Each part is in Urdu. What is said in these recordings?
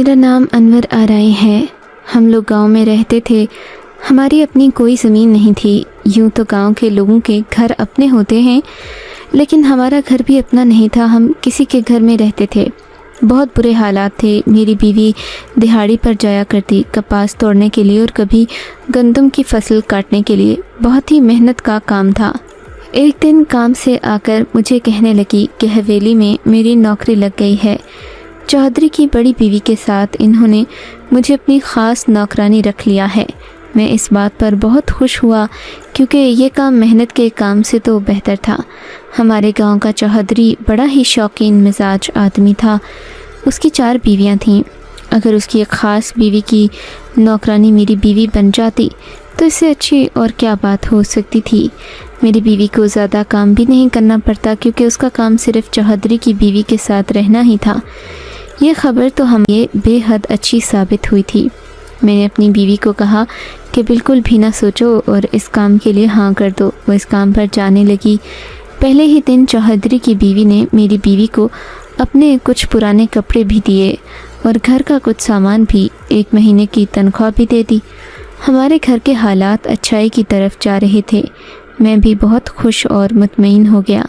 میرا نام انور آرائی ہے۔ ہم لوگ گاؤں میں رہتے تھے۔ ہماری اپنی کوئی زمین نہیں تھی۔ یوں تو گاؤں کے لوگوں کے گھر اپنے ہوتے ہیں، لیکن ہمارا گھر بھی اپنا نہیں تھا۔ ہم کسی کے گھر میں رہتے تھے۔ بہت برے حالات تھے۔ میری بیوی دہاڑی پر جایا کرتی، کپاس توڑنے کے لیے اور کبھی گندم کی فصل کاٹنے کے لیے۔ بہت ہی محنت کا کام تھا۔ ایک دن کام سے آ کر مجھے کہنے لگی کہ حویلی میں میری نوکری لگ گئی ہے۔ چودھری کی بڑی بیوی کے ساتھ انہوں نے مجھے اپنی خاص نوکرانی رکھ لیا ہے۔ میں اس بات پر بہت خوش ہوا کیونکہ یہ کام محنت کے کام سے تو بہتر تھا۔ ہمارے گاؤں کا چودھری بڑا ہی شوقین مزاج آدمی تھا۔ اس کی 4 بیویاں تھیں۔ اگر اس کی ایک خاص بیوی کی نوکرانی میری بیوی بن جاتی تو اس سے اچھی اور کیا بات ہو سکتی تھی۔ میری بیوی کو زیادہ کام بھی نہیں کرنا پڑتا کیونکہ اس کا کام صرف چودھری کی بیوی کے ساتھ رہنا ہی تھا۔ یہ خبر تو ہمیں بے حد اچھی ثابت ہوئی تھی۔ میں نے اپنی بیوی کو کہا کہ بالکل بھی نہ سوچو اور اس کام کے لیے ہاں کر دو۔ وہ اس کام پر جانے لگی۔ پہلے ہی دن چودھری کی بیوی نے میری بیوی کو اپنے کچھ پرانے کپڑے بھی دیے اور گھر کا کچھ سامان بھی، 1 مہینے کی تنخواہ بھی دے دی۔ ہمارے گھر کے حالات اچھائی کی طرف جا رہے تھے۔ میں بھی بہت خوش اور مطمئن ہو گیا۔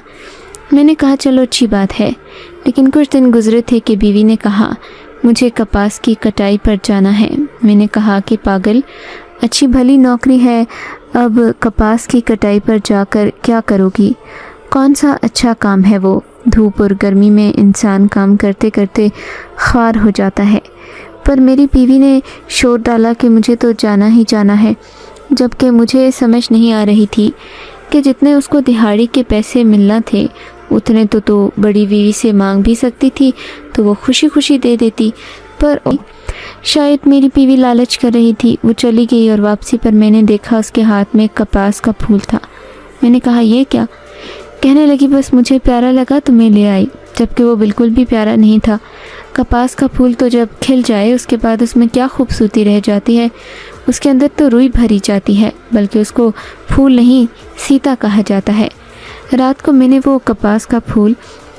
میں نے کہا چلو اچھی بات ہے، لیکن کچھ دن گزرے تھے کہ بیوی نے کہا مجھے کپاس کی کٹائی پر جانا ہے۔ میں نے کہا کہ پاگل، اچھی بھلی نوکری ہے، اب کپاس کی کٹائی پر جا کر کیا کرو گی؟ کون سا اچھا کام ہے وہ؟ دھوپ اور گرمی میں انسان کام کرتے کرتے خوار ہو جاتا ہے۔ پر میری بیوی نے شور ڈالا کہ مجھے تو جانا ہی جانا ہے، جبکہ مجھے سمجھ نہیں آ رہی تھی کہ جتنے اس کو دہاڑی کے پیسے ملنا تھے اتنے تو بڑی بیوی سے مانگ بھی سکتی تھی تو وہ خوشی خوشی دے دیتی، پر شاید میری بیوی لالچ کر رہی تھی۔ وہ چلی گئی اور واپسی پر میں نے دیکھا اس کے ہاتھ میں کپاس کا پھول تھا۔ میں نے کہا یہ کیا؟ کہنے لگی بس مجھے پیارا لگا تو میں لے آئی، جبکہ وہ بالکل بھی پیارا نہیں تھا۔ کپاس کا پھول تو جب کھل جائے اس کے بعد اس میں کیا خوبصورتی رہ جاتی ہے، اس کے اندر تو روئی بھری جاتی ہے، بلکہ اس کو پھول نہیں سیتا کہا جاتا ہے۔ رات کو میں نے وہ کپاس کا پھول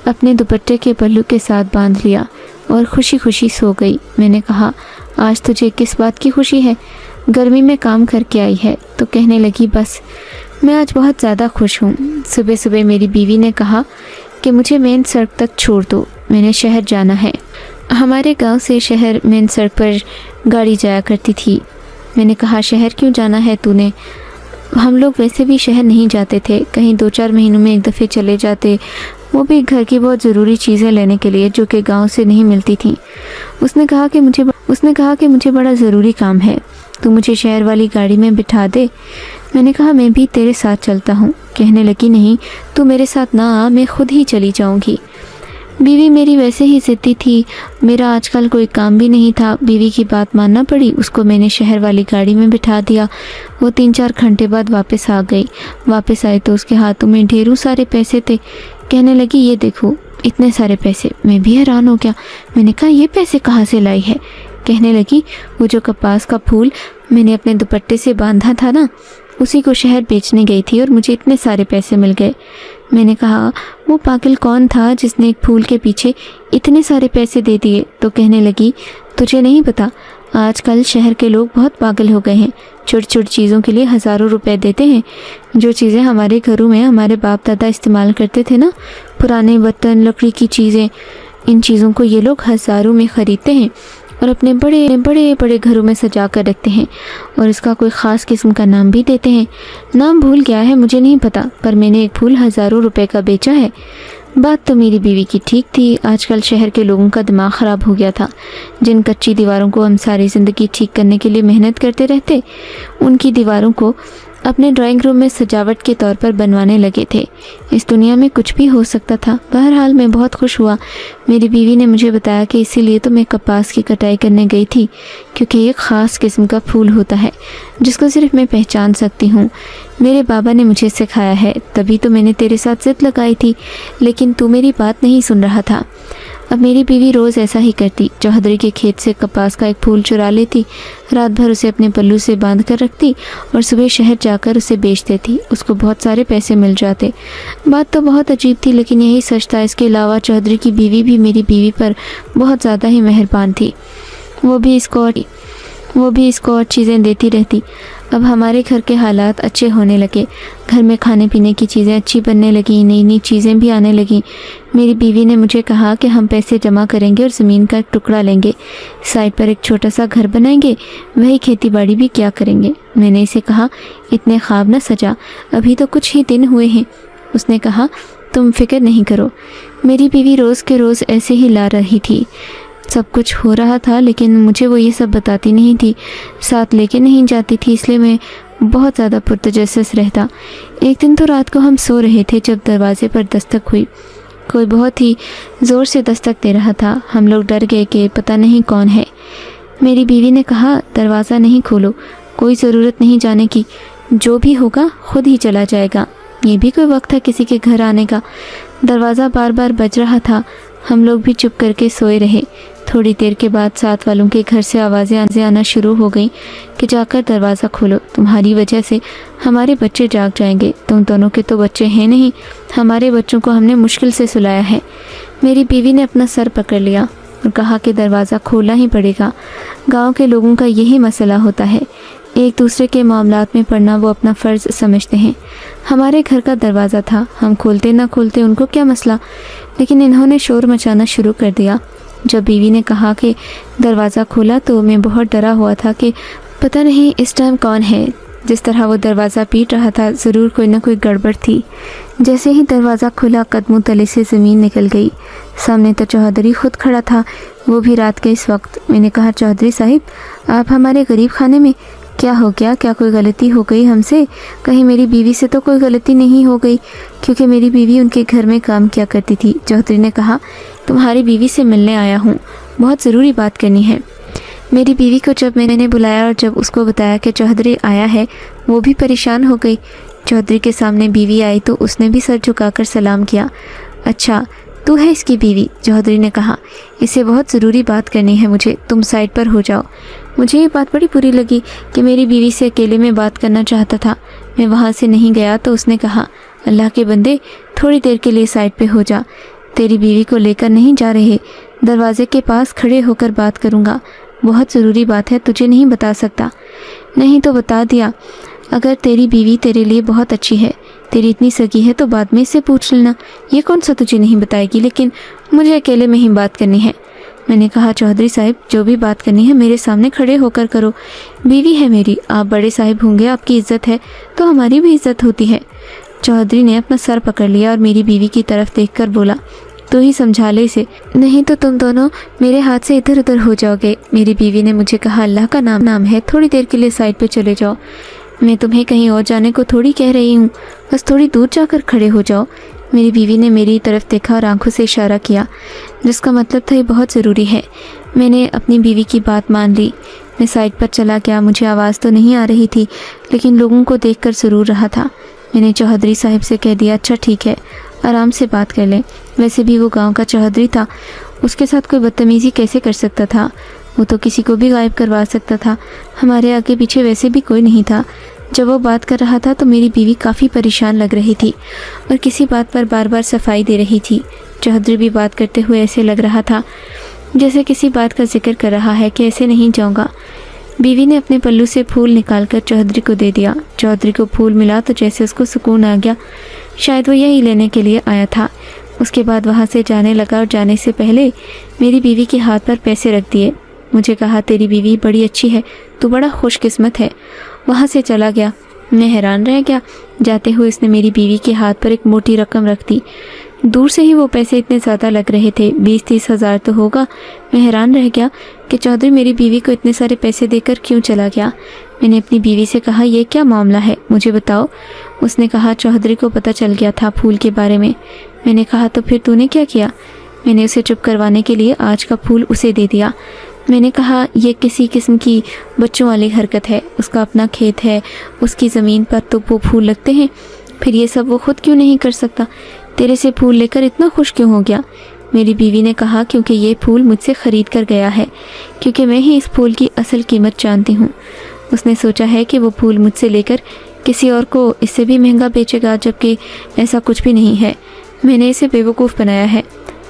اپنے دوپٹے کے پلو کے ساتھ باندھ لیا اور خوشی خوشی سو گئی۔ میں نے کہا آج تجھے کس بات کی خوشی ہے؟ گرمی میں کام کر کے آئی ہے؟ تو کہنے لگی بس میں آج بہت زیادہ خوش ہوں۔ صبح صبح میری بیوی نے کہا کہ مجھے مین سڑک تک چھوڑ دو، میں نے شہر جانا ہے۔ ہمارے گاؤں سے شہر مین سڑک پر گاڑی جایا کرتی تھی۔ میں نے کہا شہر کیوں جانا ہے تو نے؟ ہم لوگ ویسے بھی شہر نہیں جاتے تھے، کہیں 2-4 مہینوں میں ایک دفعہ چلے جاتے، وہ بھی گھر کی بہت ضروری چیزیں لینے کے لیے جو کہ گاؤں سے نہیں ملتی تھیں۔ اس نے کہا کہ مجھے بڑا ضروری کام ہے، تو مجھے شہر والی گاڑی میں بٹھا دے۔ میں نے کہا میں بھی تیرے ساتھ چلتا ہوں۔ کہنے لگی نہیں، تو میرے ساتھ نہ آ، میں خود ہی چلی جاؤں گی۔ بیوی میری ویسے ہی ضدی تھی، میرا آج کل کوئی کام بھی نہیں تھا، بیوی کی بات ماننا پڑی۔ اس کو میں نے شہر والی گاڑی میں بٹھا دیا۔ وہ 3-4 گھنٹے بعد واپس آ گئی۔ واپس آئی تو اس کے ہاتھوں میں ڈھیروں سارے پیسے تھے۔ کہنے لگی یہ دیکھو اتنے سارے پیسے۔ میں بھی حیران ہو گیا۔ میں نے کہا یہ پیسے کہاں سے لائی ہے؟ کہنے لگی وہ جو کپاس کا پھول میں نے اپنے دوپٹے سے باندھا تھا نا، اسی کو شہر بیچنے گئی تھی اور مجھے اتنے سارے پیسے مل گئے۔ میں نے کہا وہ پاگل کون تھا جس نے ایک پھول کے پیچھے اتنے سارے پیسے دے دیے؟ تو کہنے لگی تجھے نہیں پتا، آج کل شہر کے لوگ بہت پاگل ہو گئے ہیں، چھوٹی چھوٹی چیزوں کے لیے ہزاروں روپے دیتے ہیں۔ جو چیزیں ہمارے گھروں میں ہمارے باپ دادا استعمال کرتے تھے نا، پرانے برتن، لکڑی کی چیزیں، ان چیزوں کو یہ لوگ ہزاروں میں خریدتے ہیں اور اپنے بڑے بڑے گھروں میں سجا کر رکھتے ہیں، اور اس کا کوئی خاص قسم کا نام بھی دیتے ہیں۔ نام بھول گیا ہے، مجھے نہیں پتا، پر میں نے ایک پھول ہزاروں روپے کا بیچا ہے۔ بات تو میری بیوی کی ٹھیک تھی۔ آج کل شہر کے لوگوں کا دماغ خراب ہو گیا تھا۔ جن کچی دیواروں کو ہم ساری زندگی ٹھیک کرنے کے لیے محنت کرتے رہتے، ان کی دیواروں کو اپنے ڈرائنگ روم میں سجاوٹ کے طور پر بنوانے لگے تھے۔ اس دنیا میں کچھ بھی ہو سکتا تھا۔ بہرحال میں بہت خوش ہوا۔ میری بیوی نے مجھے بتایا کہ اسی لیے تو میں کپاس کی کٹائی کرنے گئی تھی، کیونکہ ایک خاص قسم کا پھول ہوتا ہے جس کو صرف میں پہچان سکتی ہوں۔ میرے بابا نے مجھے سکھایا ہے، تبھی تو میں نے تیرے ساتھ ضد لگائی تھی، لیکن تو میری بات نہیں سن رہا تھا۔ اب میری بیوی روز ایسا ہی کرتی، چودھری کے کھیت سے کپاس کا ایک پھول چرا لیتی، رات بھر اسے اپنے پلو سے باندھ کر رکھتی اور صبح شہر جا کر اسے بیچ دیتی۔ اس کو بہت سارے پیسے مل جاتے۔ بات تو بہت عجیب تھی، لیکن یہی سچ تھا۔ اس کے علاوہ چودھری کی بیوی بھی میری بیوی پر بہت زیادہ ہی مہربان تھی۔ وہ بھی اس کو اور چیزیں دیتی رہتی۔ اب ہمارے گھر کے حالات اچھے ہونے لگے، گھر میں کھانے پینے کی چیزیں اچھی بننے لگیں، نئی نئی چیزیں بھی آنے لگیں۔ میری بیوی نے مجھے کہا کہ ہم پیسے جمع کریں گے اور زمین کا ایک ٹکڑا لیں گے، سائڈ پر ایک چھوٹا سا گھر بنائیں گے، وہی کھیتی باڑی بھی کیا کریں گے۔ میں نے اسے کہا اتنے خواب نہ سجا، ابھی تو کچھ ہی دن ہوئے ہیں۔ اس نے کہا تم فکر نہیں کرو۔ میری بیوی روز کے روز ایسے ہی لا رہی تھی، سب کچھ ہو رہا تھا لیکن مجھے وہ یہ سب بتاتی نہیں تھی، ساتھ لے کے نہیں جاتی تھی، اس لیے میں بہت زیادہ پرتجسس رہتا۔ ایک دن تو رات کو ہم سو رہے تھے جب دروازے پر دستک ہوئی، کوئی بہت ہی زور سے دستک دے رہا تھا۔ ہم لوگ ڈر گئے کہ پتہ نہیں کون ہے۔ میری بیوی نے کہا دروازہ نہیں کھولو، کوئی ضرورت نہیں جانے کی، جو بھی ہوگا خود ہی چلا جائے گا۔ یہ بھی کوئی وقت تھا کسی کے گھر آنے کا۔ دروازہ بار بار بج رہا تھا، ہم لوگ بھی چپ کر کے سوئے رہے۔ تھوڑی دیر کے بعد ساتھ والوں کے گھر سے آوازیں آنا شروع ہو گئیں کہ جا کر دروازہ کھولو، تمہاری وجہ سے ہمارے بچے جاگ جائیں گے، تم دونوں کے تو بچے ہیں نہیں، ہمارے بچوں کو ہم نے مشکل سے سلایا ہے۔ میری بیوی نے اپنا سر پکڑ لیا اور کہا کہ دروازہ کھولنا ہی پڑے گا، گاؤں کے لوگوں کا یہی مسئلہ ہوتا ہے، ایک دوسرے کے معاملات میں پڑنا وہ اپنا فرض سمجھتے ہیں۔ ہمارے گھر کا دروازہ تھا، ہم کھولتے نہ کھولتے ان کو کیا مسئلہ، لیکن انہوں نے شور مچانا شروع کر دیا۔ جب بیوی نے کہا کہ دروازہ کھولا تو میں بہت ڈرا ہوا تھا کہ پتہ نہیں اس ٹائم کون ہے۔ جس طرح وہ دروازہ پیٹ رہا تھا ضرور کوئی نہ کوئی گڑبڑ تھی۔ جیسے ہی دروازہ کھلا قدموں تلے سے زمین نکل گئی، سامنے تو چودھری خود کھڑا تھا، وہ بھی رات کے اس وقت۔ میں نے کہا چودھری صاحب آپ ہمارے غریب خانے میں، کیا ہو گیا؟ کیا کوئی غلطی ہو گئی ہم سے؟ کہیں میری بیوی سے تو کوئی غلطی نہیں ہو گئی؟ کیونکہ میری بیوی ان کے گھر میں کام کیا کرتی تھی۔ چودھری نے کہا تمہاری بیوی سے ملنے آیا ہوں، بہت ضروری بات کرنی ہے۔ میری بیوی کو جب میں نے بلایا اور جب اس کو بتایا کہ چودھری آیا ہے، وہ بھی پریشان ہو گئی۔ چودھری کے سامنے بیوی آئی تو اس نے بھی سر جھکا کر سلام کیا۔ اچھا تو ہے اس کی بیوی؟ چودھری نے کہا اسے بہت ضروری بات کرنی ہے مجھے، تم سائڈ پر ہو جاؤ۔ مجھے یہ بات بڑی بری لگی کہ میری بیوی سے اکیلے میں بات کرنا چاہتا تھا۔ میں وہاں سے نہیں گیا تو اس نے کہا اللہ کے بندے تھوڑی دیر کے لیے سائڈ پہ ہو جا، تیری بیوی کو لے کر نہیں جا رہے، دروازے کے پاس کھڑے ہو کر بات کروں گا، بہت ضروری بات ہے، تجھے نہیں بتا سکتا۔ نہیں تو بتا دیا، اگر تیری بیوی تیرے لیے بہت اچھی ہے، تیری اتنی سگی ہے تو بعد میں اسے پوچھ لینا، یہ کون سا تجھے نہیں بتائے گی، لیکن مجھے اکیلے میں ہی بات کرنی ہے۔ میں نے کہا چودھری صاحب جو بھی بات کرنی ہے میرے سامنے کھڑے ہو کر کرو، بیوی ہے میری، آپ بڑے صاحب ہوں گے، آپ کی عزت ہے تو ہماری بھی عزت ہوتی ہے۔ چودھری نے اپنا سر پکڑ لیا اور میری بیوی کی طرف دیکھ کر بولا تو ہی سمجھا لے اسے، نہیں تو تم دونوں میرے ہاتھ سے ادھر ادھر ہو جاؤ گے۔ میری بیوی نے مجھے کہا اللہ کا نام ہے، تھوڑی دیر کے لیے سائڈ پہ چلے جاؤ، میں تمہیں کہیں اور جانے کو تھوڑی کہہ رہی ہوں، بس تھوڑی دور جا کر کھڑے ہو جاؤ۔ میری بیوی نے میری طرف دیکھا اور آنکھوں سے اشارہ کیا، جس کا مطلب تھا یہ بہت ضروری ہے۔ میں نے اپنی بیوی کی بات مان لی، میں سائڈ پر چلا گیا۔ مجھے آواز تو نہیں آ رہی تھی لیکن لوگوں کو دیکھ کر ضرور رہا تھا۔ میں نے چودھری صاحب سے کہہ دیا اچھا ٹھیک ہے، آرام سے بات کر لیں، ویسے بھی وہ گاؤں کا چودھری تھا، اس کے ساتھ کوئی بدتمیزی کیسے کر سکتا تھا، وہ تو کسی کو بھی غائب کروا سکتا تھا، ہمارے آگے پیچھے ویسے بھی کوئی نہیں تھا۔ جب وہ بات کر رہا تھا تو میری بیوی کافی پریشان لگ رہی تھی اور کسی بات پر بار بار صفائی دے رہی تھی۔ چودھری بھی بات کرتے ہوئے ایسے لگ رہا تھا جیسے کسی بات کا ذکر کر رہا ہے کہ ایسے نہیں جاؤں گا۔ بیوی نے اپنے پلو سے پھول نکال کر چودھری کو دے دیا۔ چودھری کو پھول ملا تو جیسے اس کو سکون آ گیا، شاید وہ یہی لینے کے لیے آیا تھا۔ اس کے بعد وہاں سے جانے لگا اور جانے سے پہلے میری بیوی کے ہاتھ پر پیسے رکھ دیے۔ مجھے کہا تیری بیوی بڑی اچھی ہے، تو بڑا خوش قسمت ہے۔ وہاں سے چلا گیا۔ میں حیران رہ گیا، جاتے ہوئے اس نے میری بیوی کے ہاتھ پر ایک موٹی رقم رکھ دی۔ دور سے ہی وہ پیسے اتنے زیادہ لگ رہے تھے، 20-30 ہزار تو ہوگا۔ میں حیران رہ گیا کہ چودھری میری بیوی کو اتنے سارے پیسے دے کر کیوں چلا گیا۔ میں نے اپنی بیوی سے کہا یہ کیا معاملہ ہے، مجھے بتاؤ۔ اس نے کہا چودھری کو پتہ چل گیا تھا پھول کے بارے میں۔ میں نے کہا تو پھر تو نے کیا کیا؟ میں نے اسے چپ کروانے کے لیے آج کا پھول اسے دے دیا۔ میں نے کہا یہ کسی قسم کی بچوں والی حرکت ہے، اس کا اپنا کھیت ہے، اس کی زمین پر تو وہ پھول لگتے ہیں، پھر یہ سب وہ خود کیوں نہیں کر سکتا؟ تیرے سے پھول لے کر اتنا خوش کیوں ہو گیا؟ میری بیوی نے کہا کیونکہ یہ پھول مجھ سے خرید کر گیا ہے، کیونکہ میں ہی اس پھول کی اصل قیمت جانتی ہوں۔ اس نے سوچا ہے کہ وہ پھول مجھ سے لے کر کسی اور کو اس سے بھی مہنگا بیچے گا، جبکہ ایسا کچھ بھی نہیں ہے، میں نے اسے بیوقوف بنایا ہے۔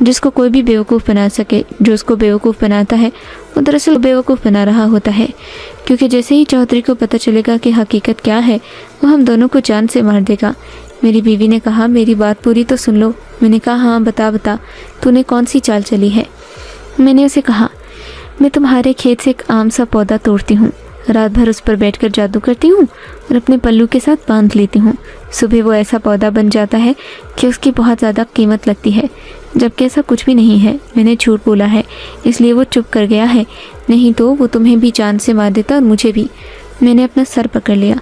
جس کو کوئی بھی بیوقوف بنا سکے. جو اس کو بیوقوف بناتا ہے وہ دراصل بیوقوف بنا رہا ہوتا ہے، کیونکہ جیسے ہی چودھری کو پتہ چلے گا کہ حقیقت کیا ہے وہ ہم دونوں کو جان سے مار دے گا. میری بیوی نے کہا میری بات پوری تو سن لو. میں نے کہا ہاں بتا تو نے کون سی چال چلی ہے. میں نے اسے کہا میں تمہارے کھیت سے ایک عام سا پودا توڑتی ہوں، رات بھر اس پر بیٹھ کر جادو کرتی ہوں اور اپنے پلو کے ساتھ باندھ لیتی ہوں. صبح وہ ایسا پودا بن جاتا ہے کہ اس کی بہت زیادہ قیمت لگتی ہے، جبکہ ایسا کچھ بھی نہیں ہے. میں نے جھوٹ بولا ہے اس لیے وہ چپ کر گیا ہے، نہیں تو وہ تمہیں بھی جان سے مار دیتا اور مجھے بھی. میں نے اپنا سر پکڑ لیا،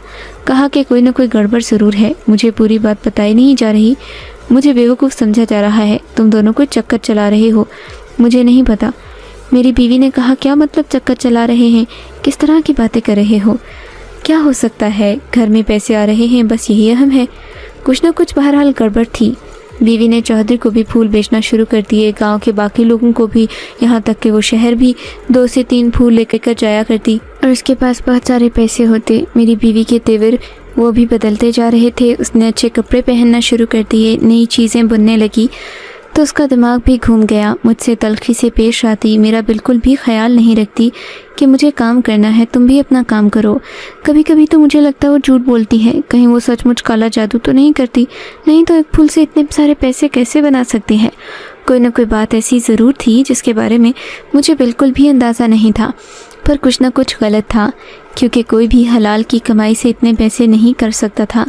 کہا کہ کوئی نہ کوئی گڑبڑ ضرور ہے، مجھے پوری بات بتائی نہیں جا رہی، مجھے بیوقوف سمجھا جا رہا ہے، تم دونوں کو چکر چلا رہے ہو. مجھے نہیں پتا. میری بیوی نے کہا کیا مطلب چکر چلا رہے ہیں، کس طرح کی باتیں کر رہے ہو؟ کیا ہو سکتا ہے، گھر میں پیسے آ رہے ہیں بس یہی اہم ہے. کچھ نہ کچھ بہرحال گڑبڑ تھی. بیوی نے چودھری کو بھی پھول بیچنا شروع کر دیے، گاؤں کے باقی لوگوں کو بھی، یہاں تک کہ وہ شہر بھی 2 سے 3 پھول لے کر جایا کرتی اور اس کے پاس بہت سارے پیسے ہوتے. میری بیوی کے تیور وہ بھی بدلتے جا رہے تھے. اس نے اچھے کپڑے پہننا شروع کر دیے، نئی چیزیں بننے لگی تو اس کا دماغ بھی گھوم گیا. مجھ سے تلخی سے پیش آتی، میرا بالکل بھی خیال نہیں رکھتی کہ مجھے کام کرنا ہے، تم بھی اپنا کام کرو. کبھی کبھی تو مجھے لگتا ہے وہ جھوٹ بولتی ہے، کہیں وہ سچ مچ کالا جادو تو نہیں کرتی، نہیں تو ایک پھول سے اتنے سارے پیسے کیسے بنا سکتی ہے. کوئی نہ کوئی بات ایسی ضرور تھی جس کے بارے میں مجھے بالکل بھی اندازہ نہیں تھا، پر کچھ نہ کچھ غلط تھا، کیونکہ کوئی بھی حلال کی کمائی سے اتنے پیسے نہیں کر سکتا تھا.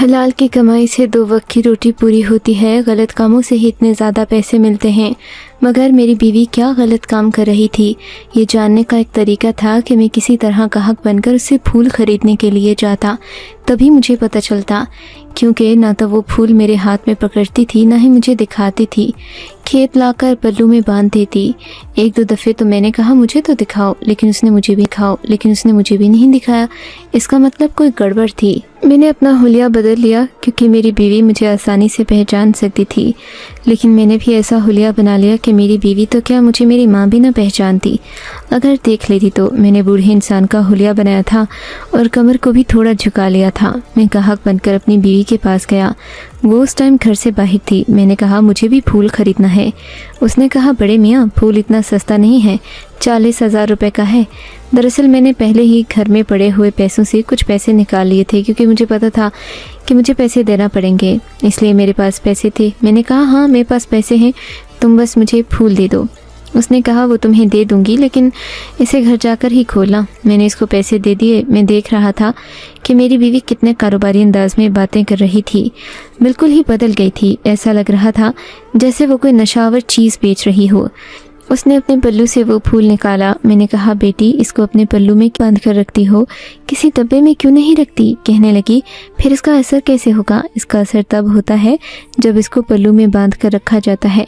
حلال کی کمائی سے 2 وقت کی روٹی پوری ہوتی ہے، غلط کاموں سے ہی اتنے زیادہ پیسے ملتے ہیں. مگر میری بیوی کیا غلط کام کر رہی تھی، یہ جاننے کا ایک طریقہ تھا کہ میں کسی طرح گاہک بن کر اسے پھول خریدنے کے لیے جاتا، تبھی مجھے پتہ چلتا، کیونکہ نہ تو وہ پھول میرے ہاتھ میں پکڑتی تھی نہ ہی مجھے دکھاتی تھی، کھیت لا کر پلو میں باندھ دیتی. 1-2 دفعے تو میں نے کہا مجھے تو دکھاؤ، لیکن اس نے مجھے بھی نہیں دکھایا. اس کا مطلب کوئی گڑبڑ تھی. میں نے اپنا حلیہ بدل لیا کیونکہ میری بیوی مجھے آسانی سے پہچان سکتی تھی، لیکن میں نے بھی ایسا حلیہ بنا لیا کہ میری بیوی تو کیا مجھے میری ماں بھی نہ پہچانتی. اگر دیکھ لیتی تو. میں نے بوڑھے انسان کا حلیہ بنایا تھا اور کمر کو بھی تھوڑا جھکا لیا تھا. میں گاہک بن کر اپنی بیوی کے پاس گیا. وہ اس ٹائم گھر سے باہر تھی. میں نے کہا مجھے بھی پھول خریدنا ہے. اس نے کہا بڑے میاں پھول اتنا سستا نہیں ہے، 40,000 روپے کا ہے. دراصل میں نے پہلے ہی گھر میں پڑے ہوئے پیسوں سے کچھ پیسے نکال لیے تھے، کیونکہ مجھے پتا تھا کہ مجھے پیسے دینا پڑیں گے، اس لیے میرے پاس پیسے تھے. میں نے کہا ہاں میرے پاس پیسے ہیں، تم بس مجھے پھول دے دو. اس نے کہا وہ تمہیں دے دوں گی، لیکن اسے گھر جا کر ہی کھولنا. میں نے اس کو پیسے دے دیے. میں دیکھ رہا تھا کہ میری بیوی کتنے کاروباری انداز میں باتیں کر رہی تھی، بالکل ہی بدل گئی تھی. ایسا لگ رہا تھا جیسے وہ کوئی نشاور چیز بیچ رہی ہو. اس نے اپنے پلو سے وہ پھول نکالا. میں نے کہا بیٹی اس کو اپنے پلو میں باندھ کر رکھتی ہو، کسی ڈبے میں کیوں نہیں رکھتی؟ کہنے لگی پھر اس کا اثر کیسے ہوگا؟ اس کا اثر تب ہوتا ہے جب اس کو پلو میں باندھ کر رکھا جاتا ہے.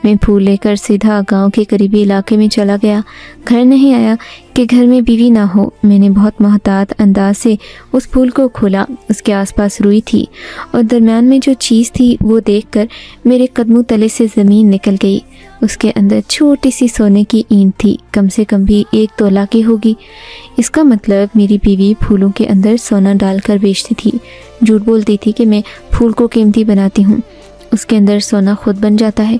میں پھول لے کر سیدھا گاؤں کے قریبی علاقے میں چلا گیا. گھر نہیں آیا کہ گھر میں بیوی نہ ہو. میں نے بہت محتاط انداز سے اس پھول کو کھولا. اس کے آس پاس روئی تھی اور درمیان میں جو چیز تھی وہ دیکھ کر میرے قدموں تلے سے زمین نکل گئی. اس کے اندر چھوٹی سی سونے کی اینٹ تھی، کم سے کم بھی 1 تولہ کی ہوگی. اس کا مطلب میری بیوی پھولوں کے اندر سونا ڈال کر بیچتی تھی. جھوٹ بولتی تھی کہ میں پھول کو قیمتی بناتی ہوں. اس کے اندر سونا خود بن جاتا ہے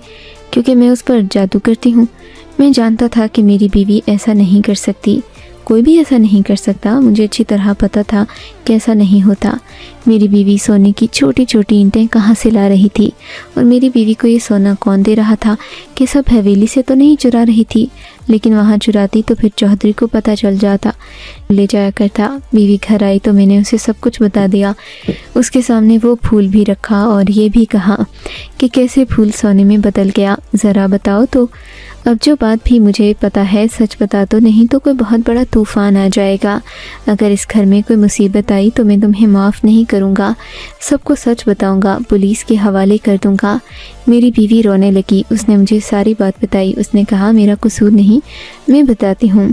کیونکہ میں اس پر جادو کرتی ہوں. میں جانتا تھا کہ میری بیوی ایسا نہیں کر سکتی، کوئی بھی ایسا نہیں کر سکتا. مجھے اچھی طرح پتہ تھا کہ ایسا نہیں ہوتا. میری بیوی سونے کی چھوٹی چھوٹی اینٹیں کہاں سے لا رہی تھی، اور میری بیوی کو یہ سونا کون دے رہا تھا؟ کہ سب حویلی سے تو نہیں چرا رہی تھی، لیکن وہاں چراتی تو پھر چودھری کو پتہ چل جاتا، لے جایا کرتا. بیوی گھر آئی تو میں نے اسے سب کچھ بتا دیا. اس کے سامنے وہ پھول بھی رکھا اور یہ بھی کہا کہ کیسے پھول سونے میں بدل گیا. ذرا بتاؤ تو. اب جو بات بھی مجھے پتہ ہے سچ بتا دو، نہیں تو کوئی بہت بڑا طوفان آ جائے گا. اگر اس گھر میں کوئی مصیبت آئی تو میں تمہیں معاف نہیں کروں گا، سب کو سچ بتاؤں گا، پولیس کے حوالے کر دوں گا. میری بیوی رونے لگی. اس نے مجھے ساری بات بتائی. اس نے کہا میرا قصور نہیں، میں بتاتی ہوں.